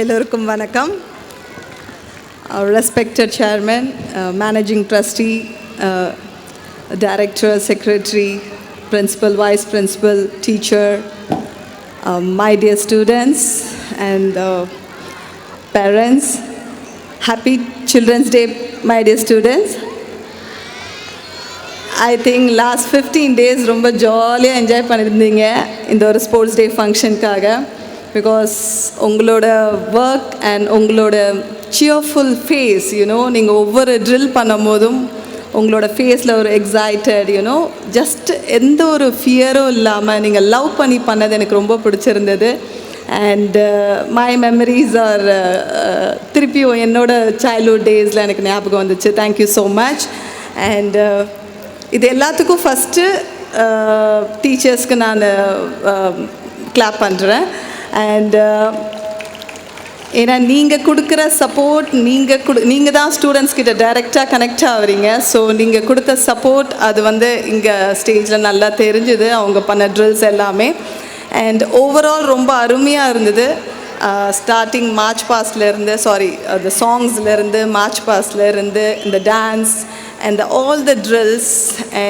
எல்லோருக்கும் வணக்கம். Respected chairman, managing trustee, director, secretary, principal, vice principal, teacher, my dear students and parents, happy Children's Day, my dear students. I think last 15 days ரொம்ப ஜாலியாக enjoy பண்ணியிருந்தீங்க இந்த ஒரு sports day ஃபங்க்ஷனுக்காக. Because உங்களோட work and உங்களோட cheerful face, நீங்கள் ஒவ்வொரு ட்ரில் பண்ணும் போதும் உங்களோட ஃபேஸில் ஒரு எக்ஸைட்டட், ஜஸ்ட் எந்த ஒரு ஃபியரும் இல்லாமல் நீங்கள் லவ் பண்ணி பண்ணது எனக்கு ரொம்ப பிடிச்சிருந்தது. அண்ட் மை மெமரிஸ் ஆர் திருப்பியும் என்னோட சைல்ட்ஹுட் டேஸில் எனக்கு ஞாபகம் வந்துச்சு. Thank you so much. அண்ட் இது எல்லாத்துக்கும் ஃபஸ்ட்டு டீச்சர்ஸ்க்கு நான் கிளாப் பண்ணுறேன். அண்ட் ஏன்னா நீங்கள் கொடுக்குற சப்போர்ட், நீங்கள் தான் ஸ்டூடெண்ட்ஸ் கிட்ட டைரெக்டாக கனெக்ட் ஆகுறீங்க. ஸோ நீங்கள் கொடுத்த சப்போர்ட் அது இங்கே ஸ்டேஜில் நல்லா தெரிஞ்சுது, அவங்க பண்ண ட்ரில்ஸ் எல்லாமே. அண்ட் ஓவரால் ரொம்ப அருமையாக இருந்தது. ஸ்டார்டிங் மார்ச் பாஸ்ட்லேருந்து, அந்த சாங்ஸ்லேருந்து, மார்ச் பாஸ்ட்லேருந்து, இந்த dance and all the drills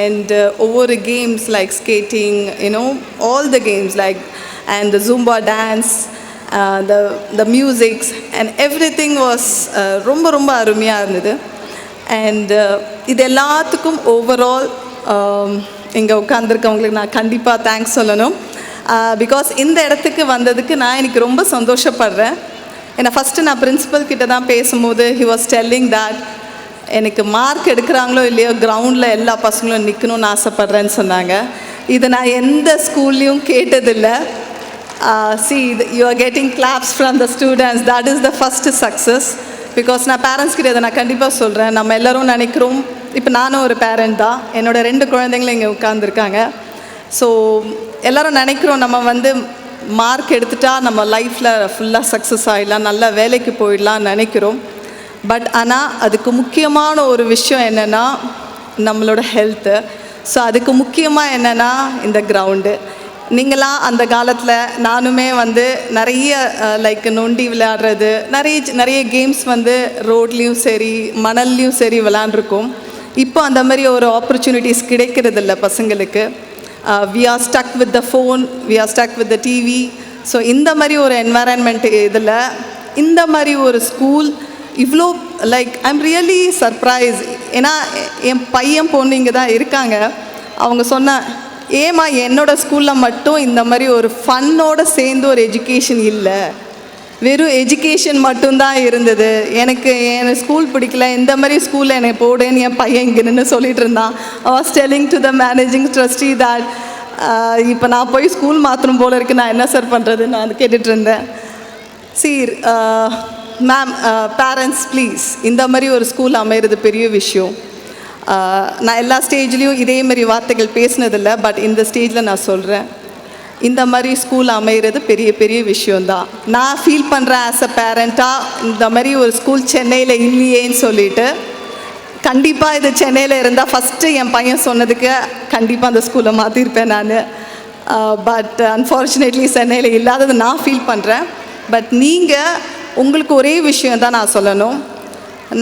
and over games like skating, all the games like and the Zumba dance, the music and everything was ரொம்ப அருமையாக இருந்தது. And இது எல்லாத்துக்கும் ஓவரால் இங்கே உட்காந்துருக்கவங்களுக்கு நான் கண்டிப்பாக தேங்க்ஸ் சொல்லணும். பிகாஸ் இந்த இடத்துக்கு வந்ததுக்கு நான் எனக்கு ரொம்ப சந்தோஷப்படுறேன். ஏன்னா ஃபஸ்ட்டு நான் பிரின்சிபல் கிட்ட தான் பேசும்போது he was telling that எனக்கு மார்க் எடுக்கிறாங்களோ இல்லையோ கிரவுண்டில் எல்லா பசங்களும் நிற்கணும்னு ஆசைப்பட்றேன்னு சொன்னாங்க. இதை நான் எந்த ஸ்கூல்லையும் கேட்டதில்லை. you are getting claps from the students, that is the first success. Because நான் பேரண்ட்ஸ் கிட்ட இதை நான் கண்டிப்பாக சொல்கிறேன். நம்ம எல்லோரும் நினைக்கிறோம், இப்போ நானும் ஒரு பேரண்ட் தான், என்னோடய 2 குழந்தைங்களும் இங்கே உட்காந்துருக்காங்க. ஸோ எல்லோரும் நினைக்கிறோம் நம்ம மார்க் எடுத்துட்டா நம்ம லைஃப்பில் ஃபுல்லாக சக்ஸஸ் ஆகிடலாம், நல்ல வேலைக்கு போயிடலாம்னு நினைக்கிறோம். பட் ஆனால் அதுக்கு முக்கியமான ஒரு விஷயம் என்னென்னா நம்மளோட ஹெல்த்து. ஸோ அதுக்கு முக்கியமாக என்னென்னா இந்த கிரவுண்டு. நீங்களாம் அந்த காலத்தில் நானுமே நிறைய லைக் நொண்டி விளையாடுறது, நிறைய கேம்ஸ் ரோட்லேயும் சரி மணல்லையும் சரி விளையாண்டுருக்கோம். இப்போ அந்த மாதிரி ஒரு ஆப்பர்ச்சுனிட்டிஸ் கிடைக்கிறதில்ல பசங்களுக்கு. we are stuck with the phone, we are stuck with the TV. So இந்த மாதிரி ஒரு என்வாரன்மெண்ட் இதில் இந்த மாதிரி ஒரு ஸ்கூல் இவ்வளோ லைக் ஐம் ரியலி சர்ப்ரைஸ். ஏன்னா என் பையன் பொண்ணு இங்கே தான் இருக்காங்க. அவங்க சொன்ன ஏமா என்னோடய ஸ்கூலில் மட்டும் இந்த மாதிரி ஒரு ஃபன்னோடு சேர்ந்து ஒரு எஜுகேஷன் இல்லை, வெறும் எஜுகேஷன் மட்டும்தான் இருந்தது, எனக்கு என் ஸ்கூல் பிடிக்கல, இந்த மாதிரி ஸ்கூலில் என்னை போடுன்னு என் பையன் இங்கே நின்று சொல்லிகிட்டு இருந்தான். I was telling to the managing trustee that இப்போ நான் போய் ஸ்கூல் மாற்றணும் போல இருக்குது, நான் என்ன சார் பண்ணுறதுன்னு நான் கேட்டுட்டு இருந்தேன். மேம், பேரண்ட்ஸ் ப்ளீஸ், இந்த மாதிரி ஒரு ஸ்கூல் அமைகிறது பெரிய விஷயம். நான் எல்லா ஸ்டேஜ்லேயும் இதே மாதிரி வார்த்தைகள் பேசினதில்லை, பட் இந்த ஸ்டேஜில் நான் சொல்கிறேன், இந்த மாதிரி ஸ்கூல் அமைகிறது பெரிய பெரிய விஷயந்தான். நான் ஃபீல் பண்ணுறேன் ஆஸ் அ பேரண்ட்டாக, இந்த மாதிரி ஒரு ஸ்கூல் சென்னையில் இல்லையேன்னு சொல்லிட்டு. கண்டிப்பாக இது சென்னையில் இருந்தால் ஃபஸ்ட்டு என் பையன் சொன்னதுக்கு கண்டிப்பாக அந்த ஸ்கூலை மாற்றிருப்பேன் நான். பட் அன்ஃபார்ச்சுனேட்லி சென்னையில் இல்லாதது நான் ஃபீல் பண்ணுறேன். பட் உங்களுக்கு ஒரே விஷயம் தான் நான் சொல்லணும்.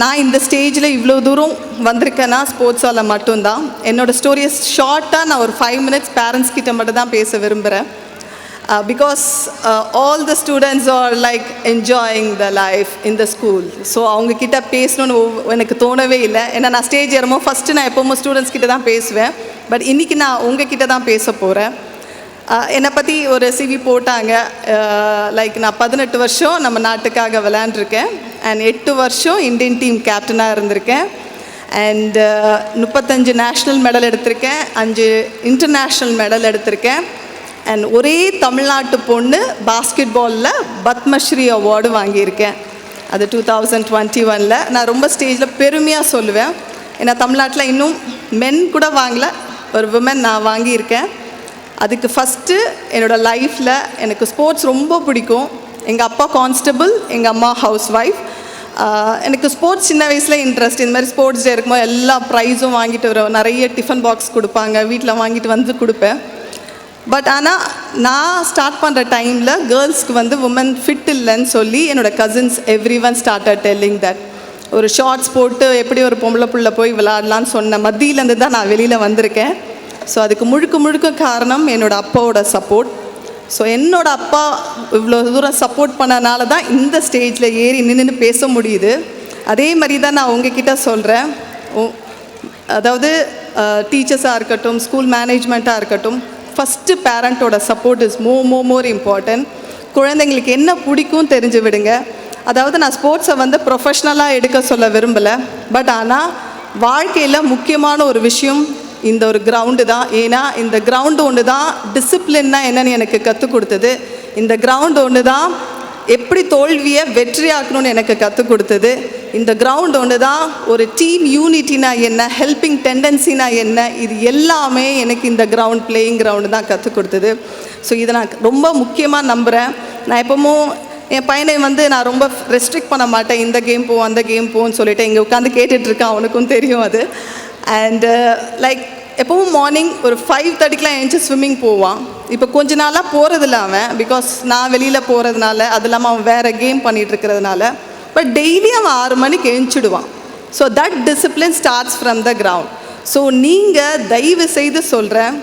நான் இந்த ஸ்டேஜில் இவ்வளோ தூரம் வந்திருக்கேன்னா ஸ்போர்ட்ஸால் மட்டும்தான். என்னோடய ஸ்டோரியை ஷார்ட்டாக நான் ஒரு 5 minutes பேரண்ட்ஸ் கிட்ட மட்டும் தான் பேச விரும்புகிறேன். Because all the students are like enjoying the life in the school. So அவங்கக்கிட்ட பேசணுன்னு எனக்கு தோணவே இல்லை. ஏன்னா நான் ஸ்டேஜ் ஏறுமோ ஃபஸ்ட்டு நான் எப்போவும் ஸ்டூடெண்ட்ஸ் கிட்ட தான் பேசுவேன். பட் இன்றைக்கி நான் உங்ககிட்ட தான் பேச போகிறேன். என்னை பற்றி ஒரு சிவி போட்டாங்க. லைக் நான் 18 வருஷம் நம்ம நாட்டுக்காக விளையாண்டுருக்கேன். அண்ட் 8 வருஷம் இந்தியன் டீம் கேப்டனாக இருந்திருக்கேன். அண்ட் 35 நேஷ்னல் மெடல் எடுத்திருக்கேன், 5 இன்டர்நேஷ்னல் மெடல் எடுத்திருக்கேன். அண்ட் ஒரே தமிழ்நாட்டு பொண்ணு பாஸ்கெட் பாலில் பத்மஸ்ரீ அவார்டு வாங்கியிருக்கேன். அது 2021. நான் ரொம்ப ஸ்டேஜில் பெருமையாக சொல்லுவேன். ஏன்னா தமிழ்நாட்டில் இன்னும் மென் கூட வாங்கலை, ஒரு விமன் நான் வாங்கியிருக்கேன். அதுக்கு ஃபஸ்ட்டு என்னோடய லைஃப்பில் எனக்கு ஸ்போர்ட்ஸ் ரொம்ப பிடிக்கும். எங்கள் அப்பா கான்ஸ்டபிள், எங்கள் அம்மா ஹவுஸ் ஒய்ஃப். எனக்கு ஸ்போர்ட்ஸ் சின்ன வயசில் இன்ட்ரெஸ்ட். இந்த மாதிரி ஸ்போர்ட்ஸ் டே இருக்கும்போது எல்லா ப்ரைஸும் வாங்கிட்டு வரும், நிறைய டிஃபன் பாக்ஸ் கொடுப்பாங்க, வீட்டில் வாங்கிட்டு கொடுப்பேன். பட் ஆனால் நான் ஸ்டார்ட் பண்ணுற டைமில் கேர்ள்ஸ்க்கு வந்து உமன் ஃபிட் இல்லைன்னு சொல்லி என்னோடய cousins every one started telling that. ஒரு ஷார்ட்ஸ் போட்டு எப்படி ஒரு பொம்பளை புள்ள போய் விளையாடலான்னு சொன்ன மத்தியிலேருந்து தான் நான் வெளியில் வந்திருக்கேன். ஸோ அதுக்கு முழுக்க காரணம் என்னோடய அப்பாவோட சப்போர்ட். ஸோ என்னோடய அப்பா இவ்வளோ தூரம் சப்போர்ட் பண்ணனால தான் இந்த ஸ்டேஜில் ஏறி நின்று பேச முடியுது. அதே மாதிரி தான் நான் உங்ககிட்ட சொல்கிறேன். அதாவது டீச்சர்ஸாக இருக்கட்டும், ஸ்கூல் மேனேஜ்மெண்ட்டாக இருக்கட்டும், ஃபஸ்ட்டு பேரண்ட்டோட சப்போர்ட் இஸ் மோர் இம்பார்ட்டன்ட். குழந்தைங்களுக்கு என்ன பிடிக்கும் தெரிஞ்சு விடுங்க. அதாவது நான் ஸ்போர்ட்ஸை வந்து ப்ரொஃபஷ்னலாக எடுக்க சொல்ல விரும்பலை. பட் ஆனால் வாழ்க்கையில் முக்கியமான ஒரு விஷயம் இந்த ஒரு கிரவுண்டு தான். ஏன்னா இந்த கிரவுண்டு ஒன்று தான் டிசிப்ளின்னா என்னென்னு எனக்கு கற்றுக் கொடுத்தது. இந்த கிரவுண்டு ஒன்று தான் எப்படி தோல்வியை வெற்றியாக்கணும்னு எனக்கு கற்றுக் கொடுத்தது. இந்த கிரவுண்ட் ஒன்று தான் ஒரு டீம் யூனிட்டினா என்ன, ஹெல்பிங் டெண்டன்சினா என்ன, இது எல்லாமே எனக்கு இந்த கிரவுண்ட் பிளேயிங் கிரவுண்டு தான் கற்றுக் கொடுத்தது. ஸோ இதை நான் ரொம்ப முக்கியமாக நம்புகிறேன். நான் எப்பவும் என் பையனை வந்து நான் ரொம்ப ரெஸ்ட்ரிக்ட் பண்ண மாட்டேன். இந்த கேம் போ, அந்த கேம் போன்னு சொல்லிட்டு இங்கே உட்காந்து கேட்டுட்ருக்கேன், அவனுக்கும் தெரியும் அது. அண்டு லைக் எப்பவும் மார்னிங் ஒரு 5:30க்கெலாம் எழுந்துச்சி ஸ்விம்மிங் போவான். இப்போ கொஞ்ச நாளாக போகிறதில்ல அவன், பிகாஸ் நான் வெளியில் போகிறதுனால, அது இல்லாமல் அவன் வேறு கேம் பண்ணிகிட்ருக்கிறதுனால. பட் டெய்லி அவன் 6 மணிக்கு எழுந்துடுவான். So that discipline starts from the ground. So நீங்கள் தயவு செய்து சொல்கிறேன்,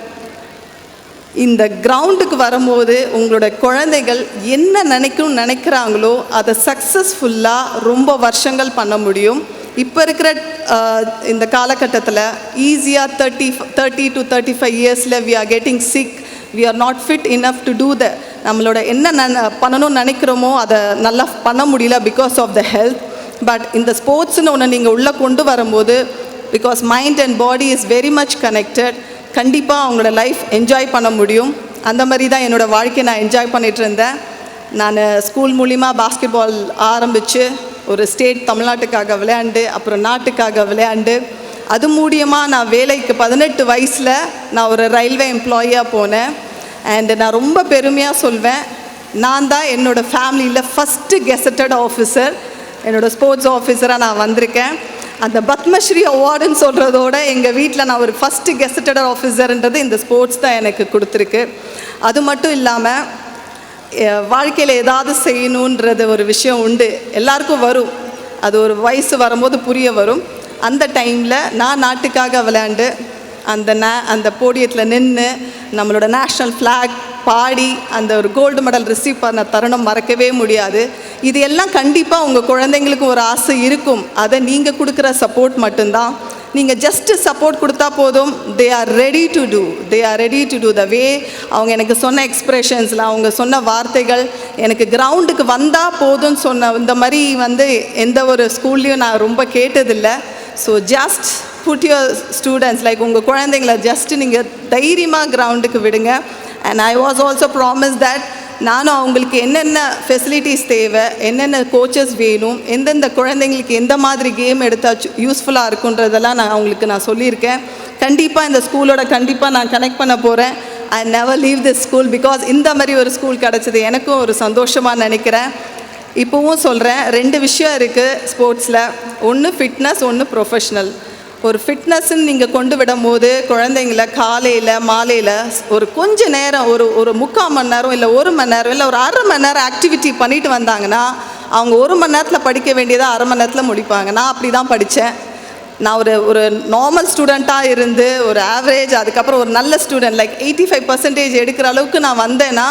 இந்த கிரவுண்டுக்கு வரும்போது உங்களோட குழந்தைகள் என்ன நினைக்கிறாங்களோ அதை சக்ஸஸ்ஃபுல்லாக ரொம்ப வருஷங்கள் பண்ண முடியும். இப்போ இருக்கிற இந்த காலகட்டத்தில் ஈஸியாக 30 to 35 இயர்ஸில் we are getting sick, we are not fit enough to do the நம்மளோட என்ன பண்ணணும்னு நினைக்கிறோமோ அதை நல்லா பண்ண முடியல because of the health. But இந்த ஸ்போர்ட்ஸ்னு ஒன்று நீங்கள் உள்ளே கொண்டு வரும்போது, because mind and body is very much connected, கண்டிப்பாக அவங்களோட லைஃப் என்ஜாய் பண்ண முடியும். அந்த மாதிரி தான் என்னோடய வாழ்க்கையை நான் என்ஜாய் பண்ணிகிட்டு இருந்தேன். நான் ஸ்கூல் மூலிமா பாஸ்கெட் பால் ஆரம்பித்து ஒரு ஸ்டேட் தமிழ்நாட்டுக்காக விளையாண்டு, அப்புறம் நாட்டுக்காக விளையாண்டு, அது மூலியமாக நான் வேலைக்கு 18 வயசில் நான் ஒரு ரயில்வே எம்ப்ளாயியாக போனேன். அண்டு நான் ரொம்ப பெருமையாக சொல்வேன், நான் தான் என்னோடய ஃபேமிலியில் ஃபஸ்ட்டு கெசட்டட் ஆஃபீஸர், என்னோடய ஸ்போர்ட்ஸ் ஆஃபீஸராக நான் வந்திருக்கேன். அந்த பத்மஸ்ரீ அவார்டுன்னு சொல்கிறதோட எங்கள் வீட்டில் நான் ஒரு ஃபஸ்ட்டு கெசட்டட் ஆஃபீஸர்ன்றது இந்த ஸ்போர்ட்ஸ் தான் எனக்கு கொடுத்துருக்கு. அது மட்டும் இல்லாமல் வாழ்க்கையில் ஏதாவது செய்யணுன்றது ஒரு விஷயம் உண்டு, எல்லாருக்கும் வரும். அது ஒரு வயசு வரும்போது புரிய வரும். அந்த டைமில் நான் நாட்டுக்காக விளையாண்டு அந்த போடியத்தில் நின்று நம்மளோட நேஷ்னல் ஃப்ளாக் பாடி அந்த ஒரு கோல்டு மெடல் ரிசீவ் பண்ண தருணம் மறக்கவே முடியாது. இது எல்லாம் கண்டிப்பாக உங்கள் குழந்தைங்களுக்கு ஒரு ஆசை இருக்கும். அதை நீங்கள் கொடுக்குற சப்போர்ட் மட்டும்தான். நீங்கள் ஜஸ்ட்டு சப்போர்ட் கொடுத்தா போதும். They are ready to do the way. அவங்க எனக்கு சொன்ன எக்ஸ்ப்ரெஷன்ஸில், அவங்க சொன்ன வார்த்தைகள், எனக்கு கிரவுண்டுக்கு வந்தால் போதும்னு சொன்ன இந்த மாதிரி வந்து எந்த ஒரு ஸ்கூல்லையும் நான் ரொம்ப கேட்டதில்லை. So just put your students, like உங்கள் குழந்தைங்கள ஜஸ்ட்டு நீங்கள் தைரியமாக கிரவுண்டுக்கு விடுங்க. And I was also promise that நானும் அவங்களுக்கு என்னென்ன ஃபெசிலிட்டிஸ் தேவை, என்னென்ன கோச்சஸ் வேணும், எந்தெந்த குழந்தைங்களுக்கு எந்த மாதிரி கேம் எடுத்தால் யூஸ்ஃபுல்லாக இருக்குன்றதெல்லாம் நான் சொல்லியிருக்கேன். கண்டிப்பாக இந்த ஸ்கூலோட கண்டிப்பாக நான் கனெக்ட் பண்ண போகிறேன். I never leave this school because இந்த மாதிரி ஒரு ஸ்கூல் கிடச்சது எனக்கும் ஒரு சந்தோஷமாக நினைக்கிறேன். இப்போவும் சொல்கிறேன், 2 விஷயம் இருக்குது ஸ்போர்ட்ஸில். ஒன்று ஃபிட்னஸ், ஒன்று ப்ரொஃபஷ்னல். ஒரு ஃபிட்னஸ்ன்னு நீங்கள் கொண்டு விடும்போது குழந்தைங்கள காலையில் மாலையில் ஒரு கொஞ்ச நேரம், ஒரு 3/4 மணி நேரம், இல்லை 1 மணி நேரம், இல்லை ஒரு 1/2 மணி நேரம் ஆக்டிவிட்டி பண்ணிட்டு வந்தாங்கன்னா அவங்க 1 மணி நேரத்தில் படிக்க வேண்டியதை 1/2 மணி நேரத்தில் முடிப்பாங்க. நான் அப்படி தான் படித்தேன். நான் ஒரு நார்மல் ஸ்டூடெண்ட்டாக இருந்து ஒரு ஆவரேஜ், அதுக்கப்புறம் ஒரு நல்ல ஸ்டூடெண்ட் லைக் 85% எடுக்கிற அளவுக்கு நான் வந்தேன்னா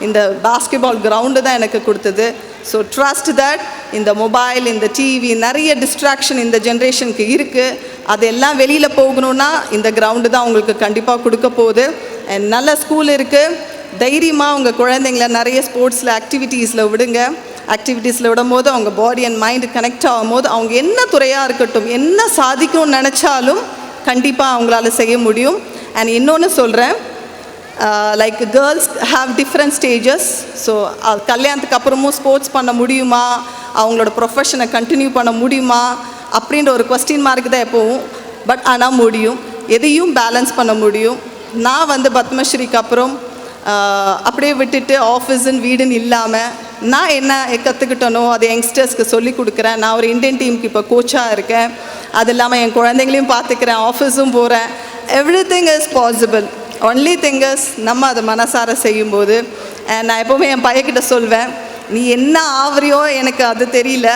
இந்த பாஸ்கெட் பால் கிரவுண்டு தான் எனக்கு கொடுத்தது. ஸோ ட்ரஸ்ட் தட் இந்த மொபைல், இந்த டிவி, நிறைய டிஸ்ட்ராக்ஷன் இந்த ஜென்ரேஷனுக்கு இருக்குது. அதெல்லாம் வெளியில் போகணுன்னா இந்த கிரவுண்டு தான் உங்களுக்கு கண்டிப்பாக கொடுக்க போகுது. அண்ட் நல்ல ஸ்கூல் இருக்குது. தைரியமாக உங்கள் குழந்தைங்கள நிறைய ஸ்போர்ட்ஸில் ஆக்டிவிட்டீஸில் விடுங்க. ஆக்டிவிட்டீஸில் விடும்போது அவங்க பாடி அண்ட் மைண்டு கனெக்ட் ஆகும்போது அவங்க என்ன துறையாக இருக்கட்டும், என்ன சாதிக்கணும்னு நினச்சாலும் கண்டிப்பாக அவங்களால செய்ய முடியும். அண்ட் இன்னொன்று சொல்கிறேன், like girls have different stages. So கல்யாணத்துக்கு அப்புறமும் ஸ்போர்ட்ஸ் பண்ண முடியுமா, அவங்களோட ப்ரொஃபஷனை கண்டினியூ பண்ண முடியுமா அப்படின்ற ஒரு கொஸ்டின் மார்க் தான் எப்போவும். பட் ஆனால் முடியும், எதையும் பேலன்ஸ் பண்ண முடியும். நான் வந்து பத்மஸ்ரீக்கு அப்புறம் அப்படியே விட்டுட்டு ஆஃபீஸுன்னு வீடுன்னு இல்லாமல் நான் என்ன கற்றுக்கிட்டனோ அதை யங்ஸ்டர்ஸ்க்கு சொல்லிக் கொடுக்குறேன். நான் ஒரு இந்தியன் டீமுக்கு இப்போ கோச்சாக இருக்கேன். அது இல்லாமல் என் குழந்தைங்களையும் பார்த்துக்கிறேன், ஆஃபீஸும் போகிறேன். Everything is possible. Only things நம்ம அதை மனசார செய்யும்போது. அண்ட் நான் எப்போவுமே என் பையன்கிட்ட சொல்வேன், நீ என்ன ஆவறியோ எனக்கு அது தெரியல,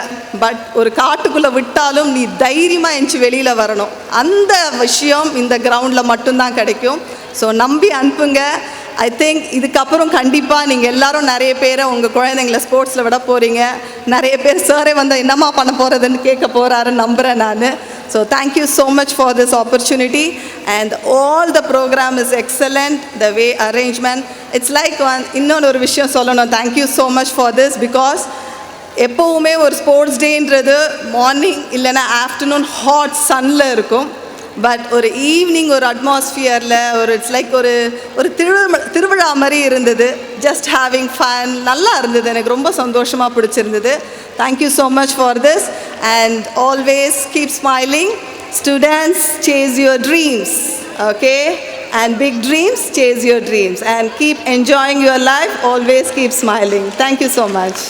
பட் ஒரு காட்டுக்குள்ளே விட்டாலும் நீ தைரியமாக எஞ்சி வெளியில் வரணும். அந்த விஷயம் இந்த கிரவுண்டில் மட்டும்தான் கிடைக்கும். ஸோ நம்பி அனுப்புங்க. ஐ திங்க் இதுக்கப்புறம் கண்டிப்பாக நீங்கள் எல்லோரும் நிறைய பேரை உங்கள் குழந்தைங்கள ஸ்போர்ட்ஸில் விட போகிறீங்க. நிறைய பேர் சாரே வந்து என்னம்மா பண்ண போகிறதுன்னு கேட்க போகிறாருன்னு நம்புகிறேன் நான். So thank you so much for this opportunity and all the program is excellent, the way arrangement. It's like இன்னொன்று ஒரு விஷயம் சொல்லணும், thank you so much for this. Because எப்போவுமே ஒரு ஸ்போர்ட்ஸ் டேன்றது மார்னிங் இல்லைன்னா ஆஃப்டர்நூன் ஹாட் சன்னில் இருக்கும். பட் ஒரு ஈவினிங் ஒரு அட்மாஸ்ஃபியரில் ஒரு இட்ஸ் லைக் ஒரு ஒரு திருவிழா மாதிரி இருந்தது. ஜஸ்ட் ஹேவிங் ஃபன், நல்லா இருந்தது. எனக்கு ரொம்ப சந்தோஷமாக பிடிச்சிருந்தது. Thank you so much for this and always keep smiling. Students, chase your dreams, okay? And big dreams, chase your dreams and keep enjoying your life. Always keep smiling. Thank you so much.